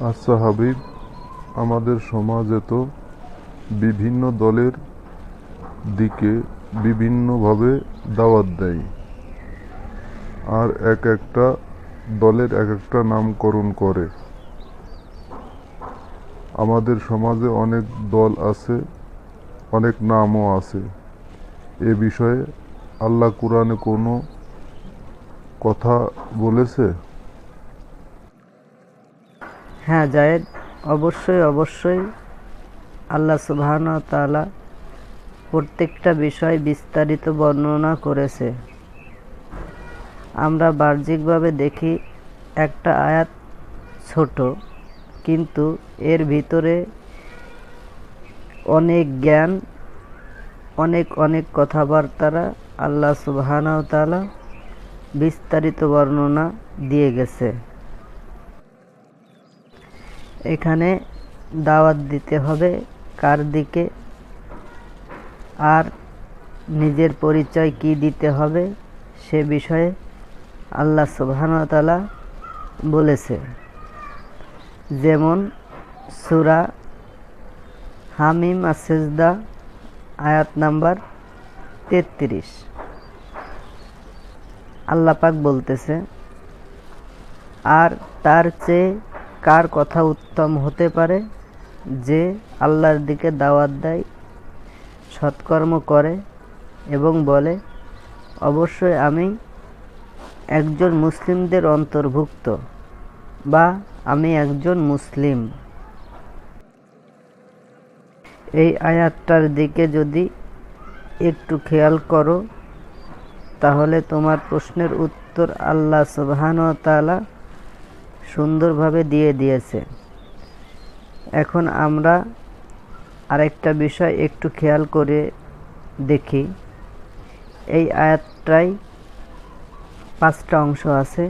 আচ্ছা হাবিব, আমাদের সমাজে তো বিভিন্ন দলের দিকে বিভিন্নভাবে দাওয়াত দেয়, আর এক একটা দলের এক একটা নামকরণ করে। আমাদের সমাজে অনেক দল আছে, অনেক নামও আছে। এ বিষয়ে আল্লাহ কুরআনে কোনো কথা বলেছে? হ্যাঁ জায়েদ, অবশ্যই আল্লাহ সুবহানাহু ওয়া তাআলা প্রত্যেকটা বিষয় বিস্তারিত বর্ণনা করেছে। আমরা বাহ্যিকভাবে দেখি একটা আয়াত ছোট, কিন্তু এর ভিতরে অনেক জ্ঞান, অনেক কথাবার্তারা আল্লাহ সুবহানাহু ওয়া তাআলা বিস্তারিত বর্ণনা দিয়ে গেছে। এখানে দাওয়াত দিতে হবে কার দিকে, আর নিজের পরিচয় কি দিতে হবে সে বিষয়ে আল্লাহ সুবহানাহু ওয়া তাআলা বলেছে। যেমন সূরা হামিম আস-সিজদা আয়াত নাম্বার 33 আল্লাহ পাক বলতেছে, আর তার চেয়ে কার কথা উত্তম হতে পারে যে আল্লাহর দিকে দাওয়াত দেয়, সৎকর্ম করে এবং বলে, অবশ্যই আমি একজন মুসলিমদের অন্তর্ভুক্ত, বা আমি একজন মুসলিম। এই আয়াতটার দিকে যদি একটু খেয়াল করো, তাহলে তোমার প্রশ্নের উত্তর আল্লাহ সুবহানাহু ওয়া তাআলা সুন্দরভাবে দিয়ে দিয়েছে। এখন আমরা আরেকটা বিষয় একটু খেয়াল করে দেখি। এই আয়াতটায় 5টা অংশ আছে।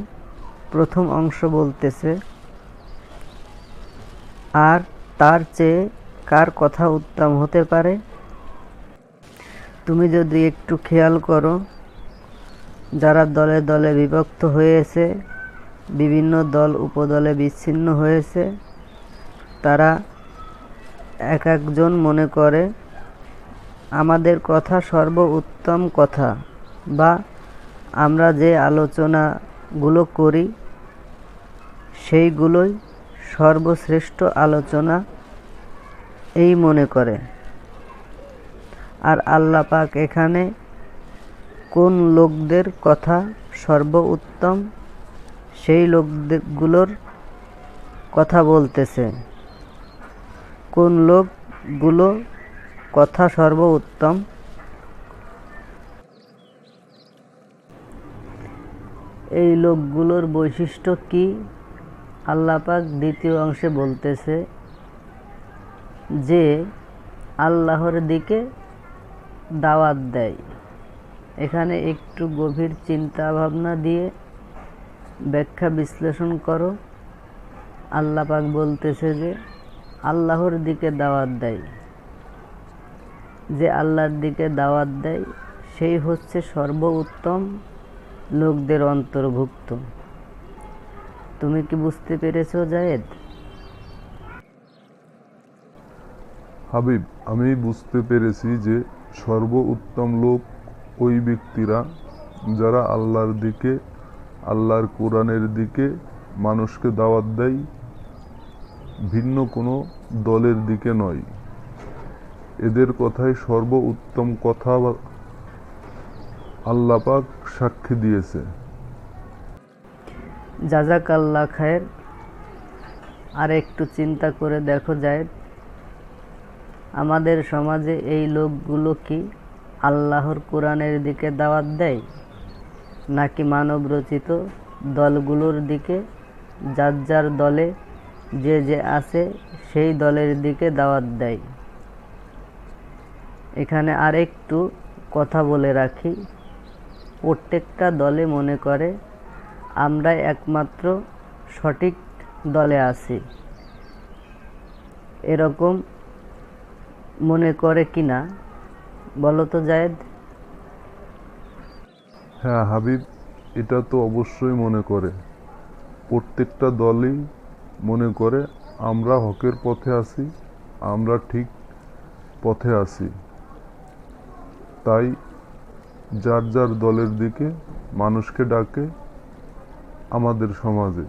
প্রথম অংশ বলতেছে, আর তার চেয়ে কার কথা উত্তম হতে পারে। তুমি যদি একটু খেয়াল করো, যারা দলে দলে বিভক্ত হয়েছে, বিভিন্ন দল উপদলে বিচ্ছিন্ন হয়েছে, তারা এক একজন মনে করে আমাদের কথা সর্ব উত্তম কথা, বা আমরা যে আলোচনাগুলো করি সেইগুলোই সর্বশ্রেষ্ঠ আলোচনা এই মনে করে। আর আল্লাহ পাক এখানে কোন লোকদের কথা সর্ব উত্তম সেই লোকগুলোর কথা বলতেছে। কোন লোকগুলো কথা সর্ব উত্তম? এই লোকগুলোর বৈশিষ্ট্য কি? আল্লাহ পাক দ্বিতীয় অংশে বলতেছে যে আল্লাহর দিকে দাওয়াত দেয়। এখানে একটু গভীর চিন্তা ভাবনা দিয়ে ব্যাখ্যা বিশ্লেষণ করো। আল্লাহ পাক বলতেছে যে আল্লাহর দিকে দাওয়াত দেয়। যে আল্লাহর দিকে দাওয়াত দেয় সেই হচ্ছে সর্বোত্তম লোকদের অন্তর্ভুক্ত। তুমি কি বুঝতে পেরেছো জায়েদ? হাবিব, আমি বুঝতে পেরেছি যে সর্ব উত্তম লোক ওই ব্যক্তিরা যারা আল্লাহর দিকে, আল্লাহর কোরআনের দিকে মানুষকে দাওয়াত দেয়, ভিন্ন কোনো দলের দিকে নয়। এদের কথাই সর্ব উত্তম কথা আল্লাহ পাক সাক্ষী দিয়েছে। জাযাকাল্লাহ খায়ের। আর একটু চিন্তা করে দেখো জায়েদ, আমাদের সমাজে এই লোকগুলো কি আল্লাহর কোরআনের দিকে দাওয়াত দেয়, নাকি মানব রচিত দলগুলোর দিকে, যার যার দলে যে আছে সেই দলের দিকে দাওয়াত দেয়? এখানে আরেকটু কথা বলে রাখি। প্রত্যেকটা দলে মনে করে আমরা একমাত্র সঠিক দলে আছি, এরকম মনে করে কিনা বলো তো জায়েদ? হ্যাঁ হাবিব, এটা তো অবশ্যই মনে করে। প্রত্যেকটা দলই মনে করে আমরা হকের পথে আছি, আমরা ঠিক পথে আছি। তাই যার যার দলের দিকে মানুষকে ডাকে আমাদের সমাজে।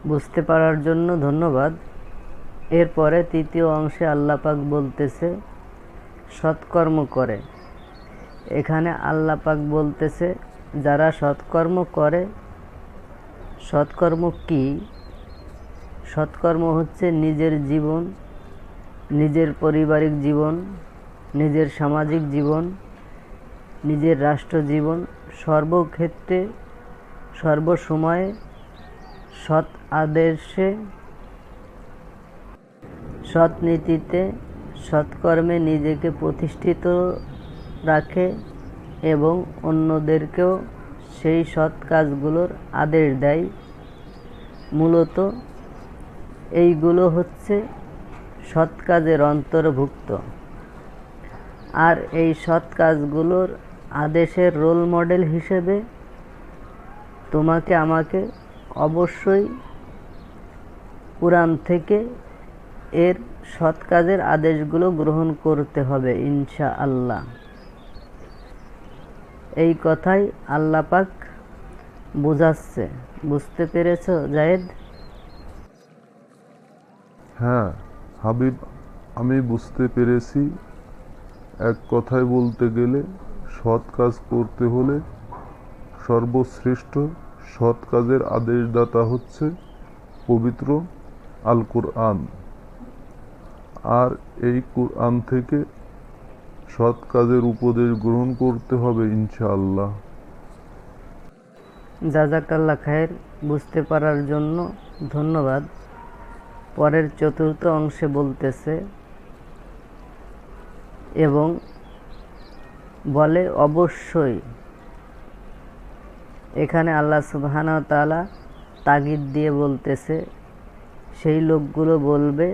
বুঝতে পারার জন্য ধন্যবাদ। এরপরে তৃতীয় অংশে আল্লাহ পাক বলতেছে সৎকর্ম করে। এখানে আল্লাহ পাক বলতেছে যারা সৎকর্ম করে। সৎকর্ম কি? সৎকর্ম হচ্ছে নিজের জীবন, নিজের পারিবারিক জীবন, নিজের সামাজিক জীবন, নিজের রাষ্ট্র জীবন, সর্বক্ষেত্রে সর্বসময়ে সৎ আদর্শে, সৎ নীতিতে, সৎকর্মে নিজেকে প্রতিষ্ঠিত রাখে এবং অন্যদেরকেও সেই সৎ কাজগুলোর আদেশ দেয়। মূলত এইগুলো হচ্ছে সৎ কাজের অন্তর্ভুক্ত। আর এই সৎ কাজগুলোর আদেশের রোল মডেল হিসেবে তোমাকে আমাকে অবশ্যই কুরআন থেকে এর সৎ কাজের আদেশগুলো গ্রহণ করতে হবে ইনশাআল্লাহ। এই কথাই আল্লাহ পাক বোঝাচ্ছে। বুঝতে পেরেছো জায়েদ? হ্যাঁ হাবিব, আমি বুঝতে পেরেছি। এক কথায় বলতে গেলে সৎ কাজ করতে হলে সর্বশ্রেষ্ঠ সৎ কাজের আদেশদাতা হচ্ছে পবিত্র আল কুরআন। আর এই কুরআন থেকে সৎ কাজের উপদেশ গ্রহণ করতে হবে ইনশাআল্লাহ। জাযাকাল্লাহ খায়ের। বুঝতে পারার জন্য ধন্যবাদ। পরের চতুর্থ অংশে বলতেছে এবং বলে অবশ্যই। এখানে আল্লাহ সুবহানাহু ওয়া তাআলা তাগিদ দিয়ে বলতেছে সেই লোকগুলো বলবে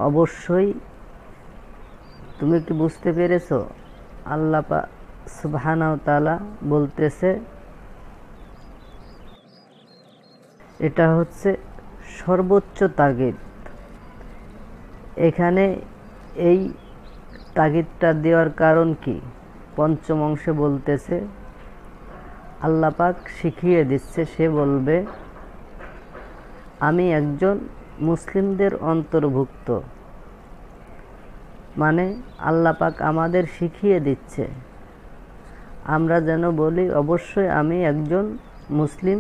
অবশ্যই। তুমি কি বুঝতে পেরেছো? আল্লাহ সুবহানাহু ওয়া তাআলা বলতেছে এটা হচ্ছে সর্বোচ্চ তাগিদ। এখানে এই তাগিদটা দেওয়ার কারণ কি? পঞ্চম অংশে বলতেছে আল্লাহ পাক শিখিয়ে দিচ্ছে, সে বলবে আমি একজন মুসলিমদের অন্তর্ভুক্ত। মানে আল্লাহ পাক আমাদের শিখিয়ে দিচ্ছে আমরা যেন বলি অবশ্যই আমি একজন মুসলিম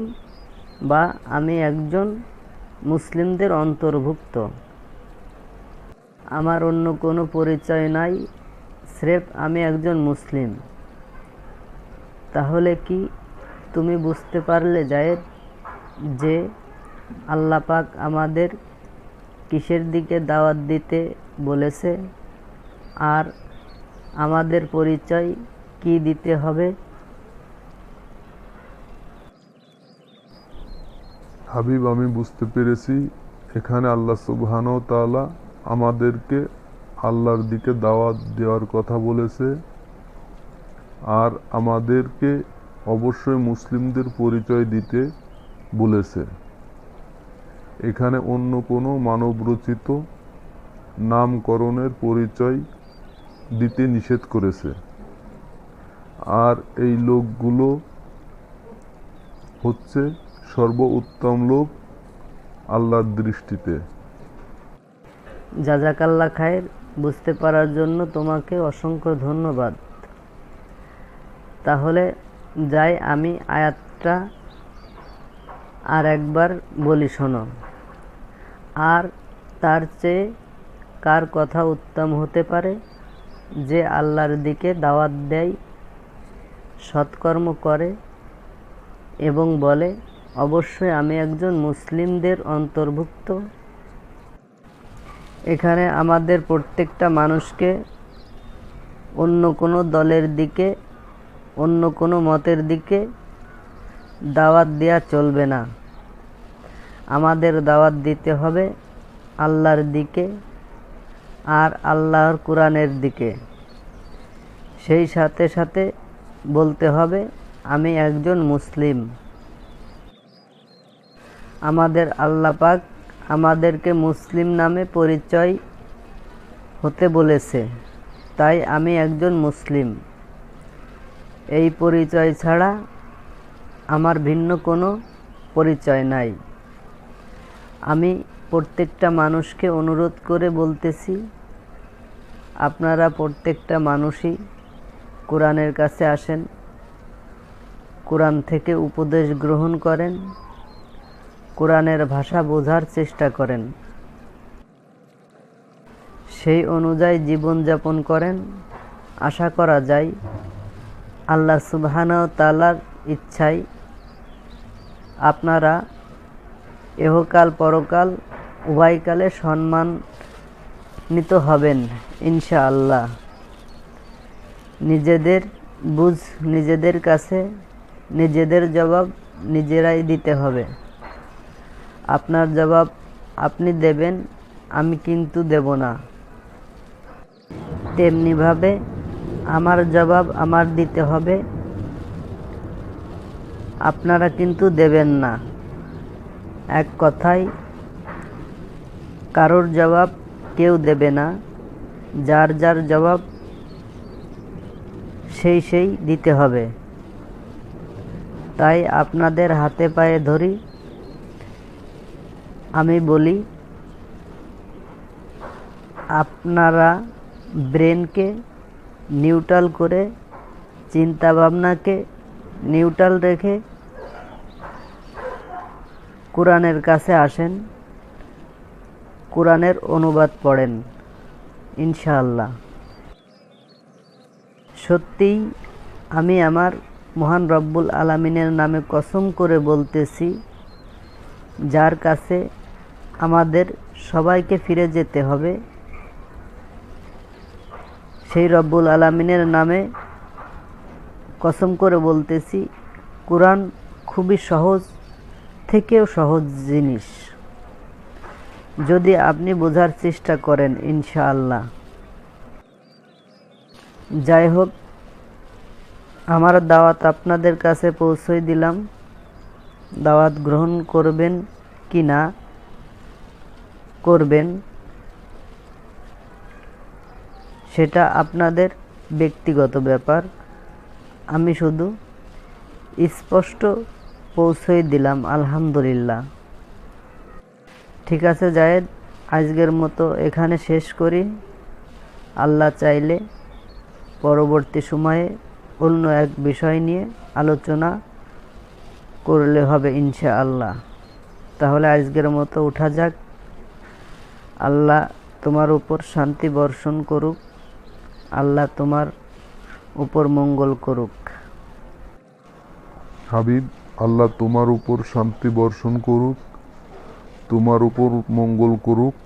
বা আমি একজন মুসলিমদের অন্তর্ভুক্ত। আমার অন্য কোনো পরিচয় নাই, স্রেফ আমি একজন মুসলিম। তাহলে কি তুমি বুঝতে পারলে জায়েদ যে আল্লাহ পাক আমাদের কিসের দিকে দাওয়াত দিতে বলেছে আর আমাদের পরিচয় কি দিতে হবে? হাবিব, আমি বুঝতে পেরেছি। এখানে আল্লাহ সুবহানাহু ওয়া তাআলা আমাদেরকে আল্লাহর দিকে দাওয়াত দেওয়ার কথা বলেছে আর আমাদেরকে অবশ্যই মুসলিমদের পরিচয় দিতে বলেছে। এখানে অন্য কোনো মানবরচিত নামকরণের পরিচয় দিতে নিষেধ করেছে। আর এই লোকগুলো হচ্ছে সর্বোত্তম লোক আল্লাহর দৃষ্টিতে। জাযাকাল্লাহ খায়ের। বুঝতে পারার জন্য তোমাকে অসংখ্য ধন্যবাদ। তাহলে যাই আমি আয়াতটা আর একবার বলি, শোনো। আর তার চেয়ে কার কথা উত্তম হতে পারে যে আল্লাহর দিকে দাওয়াত দেয়, সৎকর্ম করে এবং বলে অবশ্যই আমি একজন মুসলিমদের অন্তর্ভুক্ত। এখানে আমাদের প্রত্যেকটা মানুষকে অন্য কোনো দলের দিকে, অন্য কোনো মতের দিকে দাওয়াত দেওয়া চলবে না। আমাদের দাওয়াত দিতে হবে আল্লাহর দিকে আর আল্লাহর কোরআনের দিকে। সেই সাথে সাথে বলতে হবে আমি একজন মুসলিম। আমাদের আল্লাহ পাক আমাদেরকে মুসলিম নামে পরিচয় হতে বলেছে, তাই আমি একজন মুসলিম। এই পরিচয় ছাড়া আমার ভিন্ন কোনো পরিচয় নাই। আমি প্রত্যেকটা মানুষকে অনুরোধ করে বলতেছি, আপনারা প্রত্যেকটা মানুষই কোরআনের কাছে আসেন, কোরআন থেকে উপদেশ গ্রহণ করেন, কোরআনের ভাষা বোঝার চেষ্টা করেন, সেই অনুযায়ী জীবনযাপন করেন। আশা করা যায় আল্লাহ সুবহানাহু ওয়া তাআলার ইচ্ছায় আপনারা ইহকাল পরকাল উভয়কালে সম্মানিত হবেন ইনশাআল্লাহ। নিজেদের বুঝ নিজেদের কাছে, নিজেদের জবাব নিজেরাই দিতে হবে। আপনার জবাব আপনি দেবেন, আমি কিন্তু দেব না। তেমনিভাবে আমার জবাব আমার দিতে হবে, আপনারা কিন্তু দেবেন না। এক কথায় কারোর জবাব কেউ দেবে না, যার যার জবাব সেই দিতে হবে। তাই আপনাদের হাতে পায়ে ধরি, আমি বলি আপনারা ব্রেনকে নিউট্রাল করে, চিন্তা ভাবনাকে নিউট্রাল রেখে কোরআনের কাছে আসেন, কোরআনের অনুবাদ পড়েন ইনশাআল্লাহ। সত্যিই আমি আমার মহান রব্বুল আলামিনের নামে কসম করে বলতেছি, যার কাছে আমাদের সবাইকে ফিরে যেতে হবে, সেই রব্বুল আলামিনের নামে কসম করে বলতেছি, কোরআন খুবই সহজ থেকেও সহজ জিনিস, যদি আপনি বোঝার চেষ্টা করেন ইনশাআল্লাহ। যাই হোক, আমার দাওয়াত আপনাদের কাছে পৌঁছে দিলাম। দাওয়াত গ্রহণ করবেন কি না করবেন সেটা আপনাদের ব্যক্তিগত ব্যাপার। আমি শুধু স্পষ্ট পৌঁছে দিলাম, আলহামদুলিল্লাহ। ঠিক আছে জায়েদ, আজকের মতো এখানে শেষ করি। আল্লাহ চাইলে পরবর্তী সময়ে অন্য এক বিষয় নিয়ে আলোচনা করলে হবে ইনশাআল্লাহ। তাহলে আজকের মতো উঠা যাক। আল্লাহ তোমার উপর শান্তি বর্ষণ করুক, আল্লাহ তোমার উপর মঙ্গল করুক। হাবিব, আল্লাহ তোমার উপর শান্তি বর্ষণ করুক, তোমার উপর মঙ্গল করুক,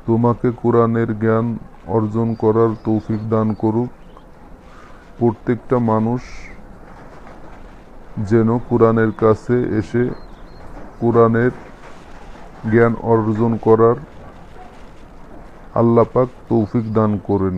তোমাকে কোরআনের জ্ঞান অর্জন করার তৌফিক দান করুক। প্রত্যেকটা মানুষ যেন কোরআনের কাছে এসে কোরআনের জ্ঞান অর্জন করার আল্লাহ পাক তৌফিক দান করেন।